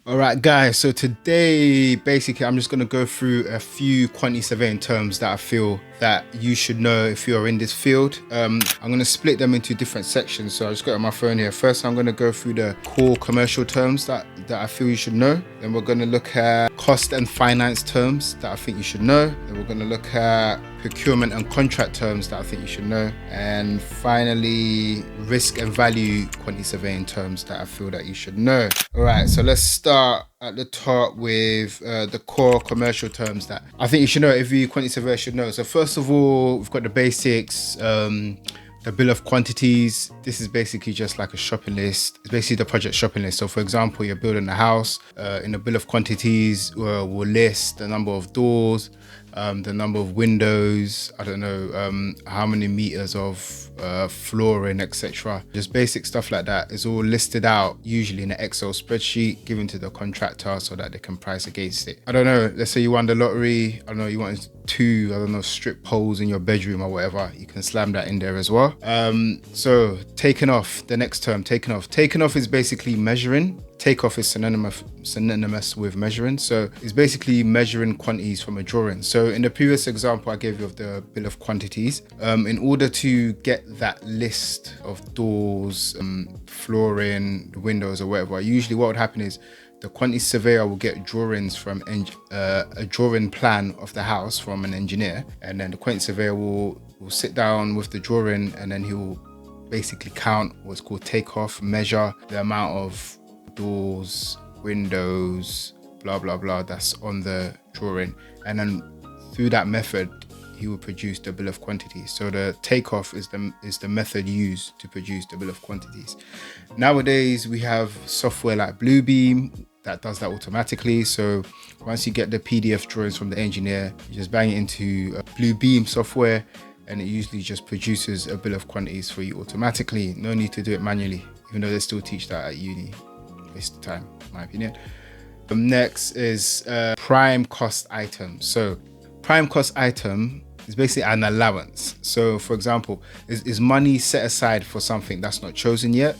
All right, guys. So today, basically, I'm just going to go through a few quantity surveying terms that I feel that you should know if you're in this field. I'm going to split them into different sections. So I just got on my phone here. First, I'm going to go through the core commercial terms that I feel you should know. Then we're going to look at cost and finance terms that I think you should know. Then we're going to look at procurement and contract terms that I think you should know. And finally, risk and value quantity surveying terms that I feel that you should know. All right, so let's start at the top with the core commercial terms that I think you should know, every quantity surveyor should know. So first of all, we've got the basics. The bill of quantities. This is basically just like a shopping list. It's basically the project shopping list. So for example, you're building a house. In the bill of quantities, we'll list the number of doors, the number of windows, I don't know, how many meters of flooring, etc. Just basic stuff like that is all listed out, usually in an Excel spreadsheet, given to the contractor so that they can price against it. I don't know, let's say you won the lottery, I don't know, you wanted two, I don't know, strip poles in your bedroom or whatever, you can slam that in there as well. So taking off, the next term, taking off. Taking off is basically measuring. Takeoff is synonymous with measuring. So it's basically measuring quantities from a drawing. So in the previous example I gave you of the bill of quantities, in order to get that list of doors, flooring, windows or whatever, usually what would happen is the quantity surveyor will get drawings from a drawing plan of the house from an engineer, and then the quantity surveyor will sit down with the drawing, and then he will basically count what's called takeoff, measure the amount of doors, windows, blah blah blah that's on the drawing, and then through that method he will produce the bill of quantities. So the takeoff is the method used to produce the bill of quantities. Nowadays we have software like Bluebeam that does that automatically. So once you get the PDF drawings from the engineer, you just bang it into Bluebeam software, and it usually just produces a bill of quantities for you automatically. No need to do it manually, even though they still teach that at uni. Waste of time, in my opinion. Next is prime cost item. So prime cost item is basically an allowance. So for example, is money set aside for something that's not chosen yet.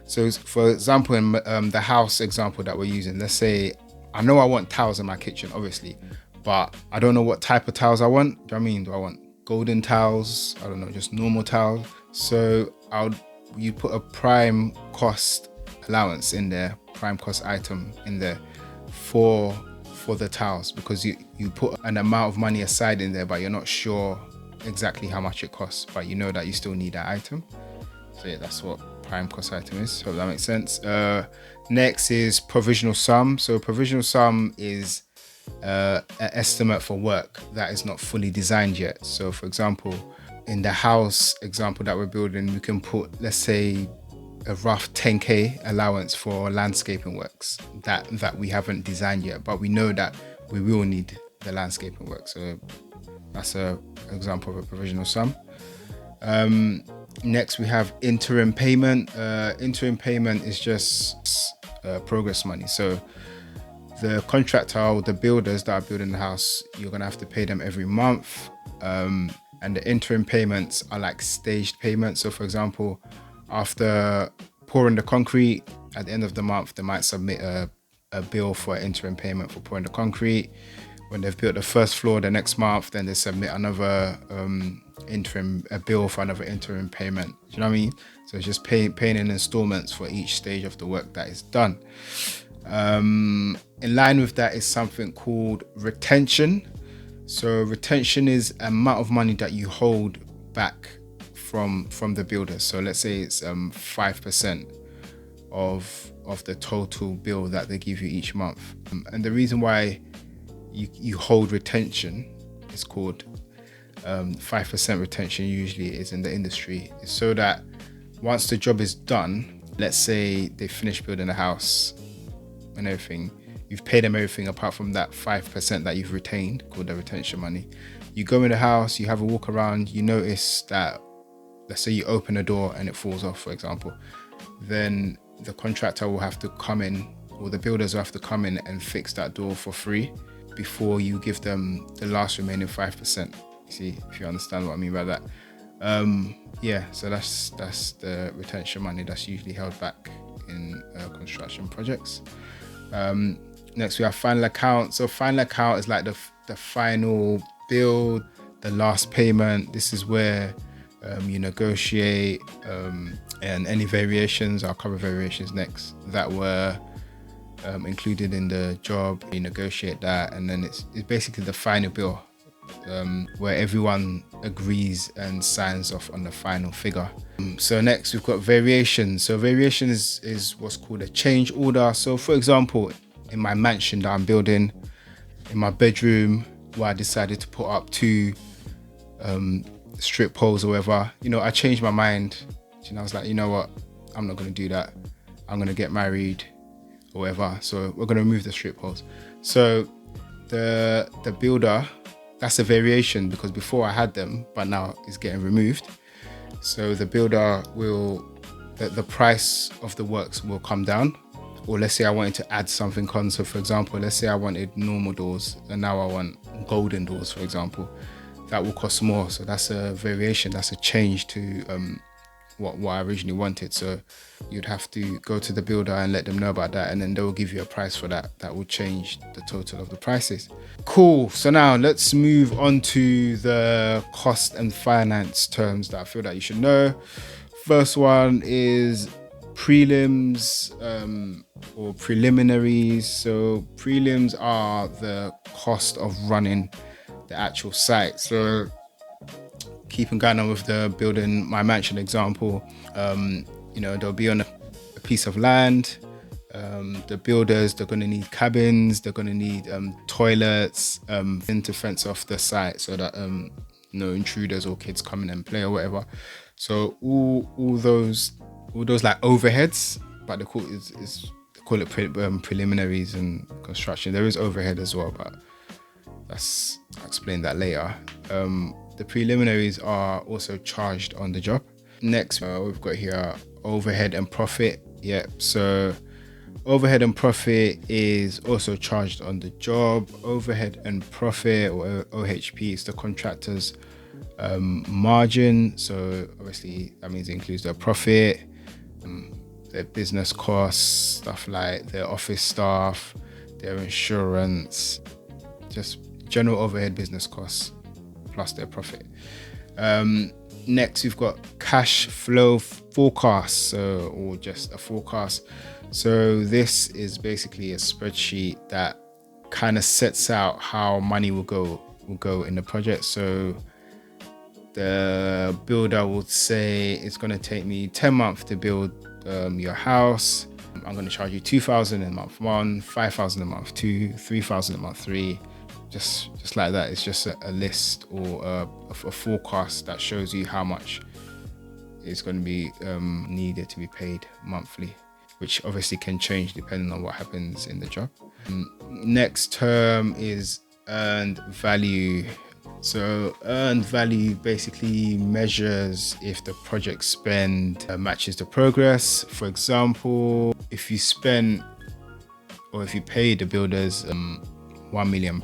So for example, in the house example that we're using, let's say I know I want tiles in my kitchen, obviously, but I don't know what type of tiles I want. Do you know what I mean? Do I want golden tiles? I don't know, just normal tiles. So you put a prime cost allowance in there, prime cost item in there for the tiles, because you put an amount of money aside in there, but you're not sure exactly how much it costs, but you know that you still need that item. So yeah, that's what prime cost item is. Hope that makes sense. Next is provisional sum. So provisional sum is an estimate for work that is not fully designed yet. So for example, in the house example that we're building, we can put, let's say, a rough 10k allowance for landscaping works that we haven't designed yet, but we know that we will need the landscaping work. So that's an example of a provisional sum. Next we have interim payment. Interim payment is just progress money. So the contractor or the builders that are building the house, you're gonna have to pay them every month, and the interim payments are like staged payments. So for example, after pouring the concrete, at the end of the month, they might submit a bill for an interim payment for pouring the concrete. When they've built the first floor the next month, then they submit another bill for another interim payment. Do you know what I mean? So it's just paying in installments for each stage of the work that is done. In line with that is something called retention. So retention is an amount of money that you hold back from the builder. So let's say it's 5% of the total bill that they give you each month. And the reason why you hold retention is called 5% retention, usually is in the industry, is so that once the job is done, let's say they finish building a house and everything, you've paid them everything apart from that 5% that you've retained, called the retention money. You go in the house, you have a walk around, you notice that, let's say you open a door and it falls off, for example, then the contractor will have to come in, or the builders will have to come in and fix that door for free before you give them the last remaining 5%. You see, if you understand what I mean by that. Yeah, so that's the retention money that's usually held back in construction projects. Next we have final account. So final account is like the final bill, the last payment. This is where you negotiate and any variations. I'll cover variations next that were included in the job. You negotiate that, and then it's basically the final bill where everyone agrees and signs off on the final figure. So next we've got variations. So variation is what's called a change order. So for example, in my mansion that I'm building, in my bedroom, where I decided to put up 2 strip poles or whatever, I changed my mind. I was like, you know what, I'm not going to do that. I'm going to get married or whatever. So we're going to remove the strip poles. So the builder, that's a variation because before I had them, but now it's getting removed. So the builder the price of the works will come down. Or let's say I wanted to add something on. So for example, let's say I wanted normal doors and now I want golden doors, for example. That will cost more. So that's a variation. That's a change to what I originally wanted. So you'd have to go to the builder and let them know about that, and then they will give you a price for that. That will change the total of the prices. Cool. So now let's move on to the cost and finance terms that I feel that you should know. First one is prelims or preliminaries. So prelims are the cost of running the actual site. So keeping going on with the building my mansion example, they'll be on a piece of land. The builders, they're going to need cabins, they're going to need toilets, to fence off the site so that no intruders or kids come in and play or whatever. So all those like overheads, but they call it preliminaries and construction. There is overhead as well, but I'll explain that later. The preliminaries are also charged on the job. Next, we've got here overhead and profit. Yep. So overhead and profit is also charged on the job. Overhead and profit, or OHP, is the contractor's margin. So obviously that means it includes their profit, their business costs, stuff like their office staff, their insurance, just general overhead business costs plus their profit. Next, we've got cash flow forecast, or just a forecast. So this is basically a spreadsheet that kind of sets out how money will go in the project. So the builder will say it's going to take me 10 months to build your house. I'm going to charge you 2,000 in month 1, 5,000 in month 2, 3,000 in month 3. Just like that. It's just a list or a forecast that shows you how much is going to be needed to be paid monthly, which obviously can change depending on what happens in the job. Next term is earned value. So earned value basically measures if the project spend matches the progress. For example, if you spend or if you pay the builders £1 million,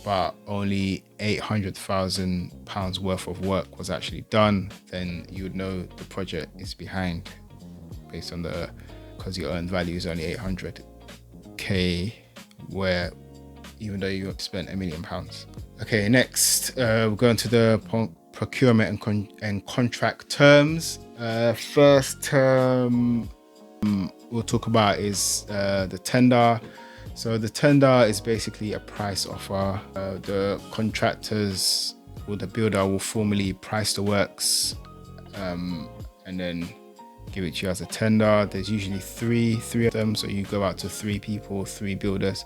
but only £800,000 worth of work was actually done, then you would know the project is behind based on because your earned value is only 800k, where even though you spent £1 million. Okay, next we're going to the procurement and contract terms. First term we'll talk about is the tender. So the tender is basically a price offer. The contractors or the builder will formally price the works and then give it to you as a tender. There's usually three of them, so you go out to 3 people, 3 builders.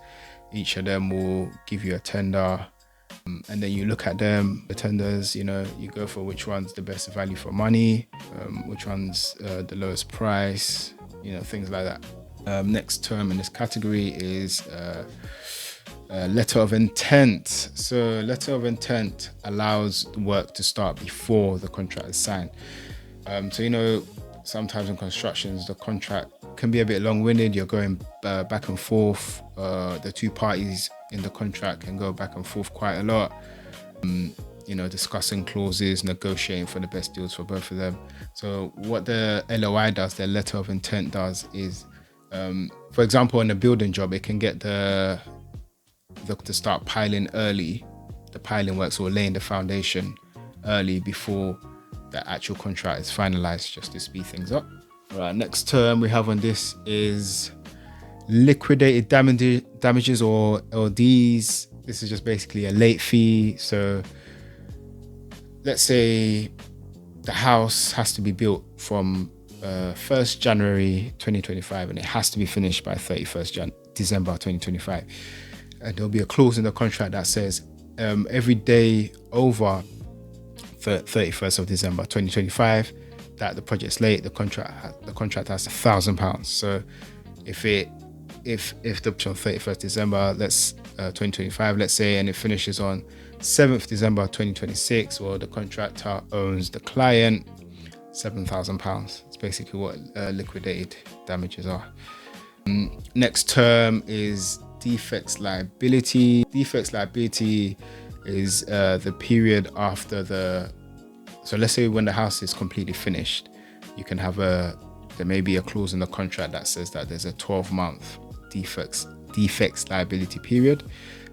Each of them will give you a tender, and then you look at them, the tenders, you go for which one's the best value for money, which one's the lowest price, things like that. Next term in this category is letter of intent. So letter of intent allows the work to start before the contract is signed. So sometimes in constructions the contract can be a bit long-winded. You're going back and forth. The 2 parties in the contract can go back and forth quite a lot, discussing clauses, negotiating for the best deals for both of them. So what the LOI does, the letter of intent does, is For example, in a building job, it can get to start piling early, the piling works, or laying the foundation early before the actual contract is finalized, just to speed things up. All right, next term we have on this is liquidated damages, or LDs. This is just basically a late fee. So let's say the house has to be built from 1st January 2025 and it has to be finished by 31st December 2025. And there'll be a clause in the contract that says every day over 31st of December 2025 that the project's late, the contract has £1,000. So if the on 31st December, 2025, let's say, and it finishes on 7th December 2026, well, the contractor owes the client £7,000. It's basically what liquidated damages are. Next term is defects liability. Defects liability is the period after so let's say when the house is completely finished, you can have there may be a clause in the contract that says that there's a 12-month defects liability period.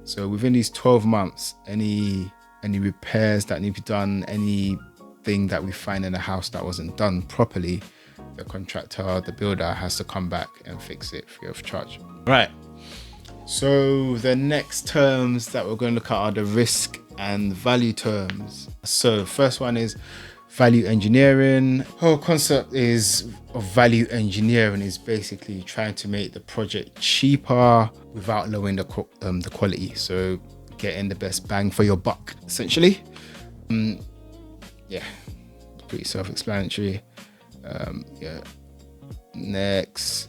So within these 12 months, any repairs that need to be done, anything that we find in the house that wasn't done properly, the contractor, the builder, has to come back and fix it free of charge. Right. So the next terms that we're going to look at are the risk and value terms. So first one is value engineering. The whole concept of value engineering is basically trying to make the project cheaper without lowering the quality. So getting the best bang for your buck, essentially. Yeah, pretty self-explanatory. Yeah. Next,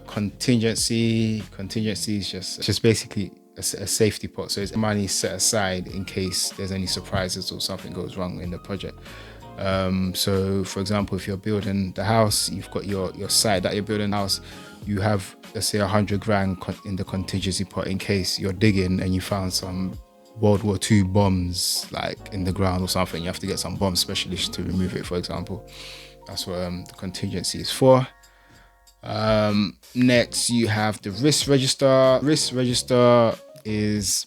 contingency. Contingency is just basically a safety pot. So it's money set aside in case there's any surprises or something goes wrong in the project. So for example, if you're building the house, you've got your site that you're building the house, you have, let's say, 100 grand in the contingency pot in case you're digging and you found some World War II bombs like in the ground or something. You have to get some bomb specialists to remove it, for example. That's what the contingency is for. Next, you have the risk register. Risk register is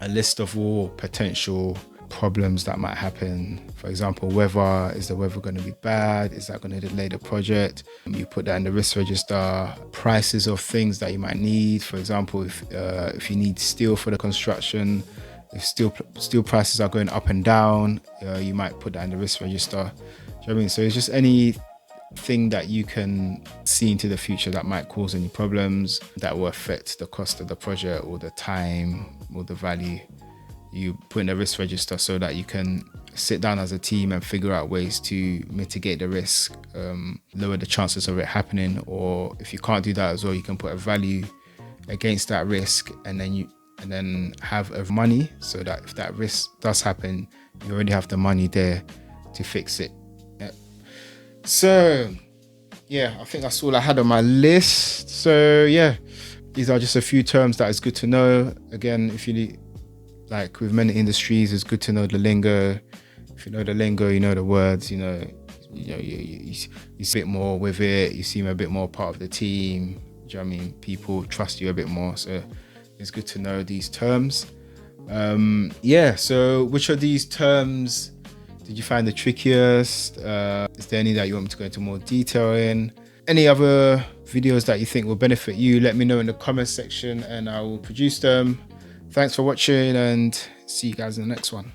a list of all potential problems that might happen. For example, weather. Is the weather going to be bad? Is that going to delay the project? You put that in the risk register. Prices of things that you might need. For example, if you need steel for the construction, if steel prices are going up and down, you might put that in the risk register. Do you know what I mean? So it's just anything that you can see into the future that might cause any problems that will affect the cost of the project or the time or the value. You put in a risk register so that you can sit down as a team and figure out ways to mitigate the risk, lower the chances of it happening. Or if you can't do that as well, you can put a value against that risk, and then have a money so that if that risk does happen, you already have the money there to fix it. Yeah. So yeah, I think that's all I had on my list. So yeah, these are just a few terms that is good to know. Again, if you need, like with many industries, it's good to know the lingo. If you know the lingo, you know the words, you see a bit more with it, you seem a bit more part of the team. Do you know what I mean? People trust you a bit more. So it's good to know these terms. Yeah, so which of these terms did you find the trickiest? Is there any that you want me to go into more detail in? Any other videos that you think will benefit you, let me know in the comments section and I will produce them. Thanks for watching and see you guys in the next one.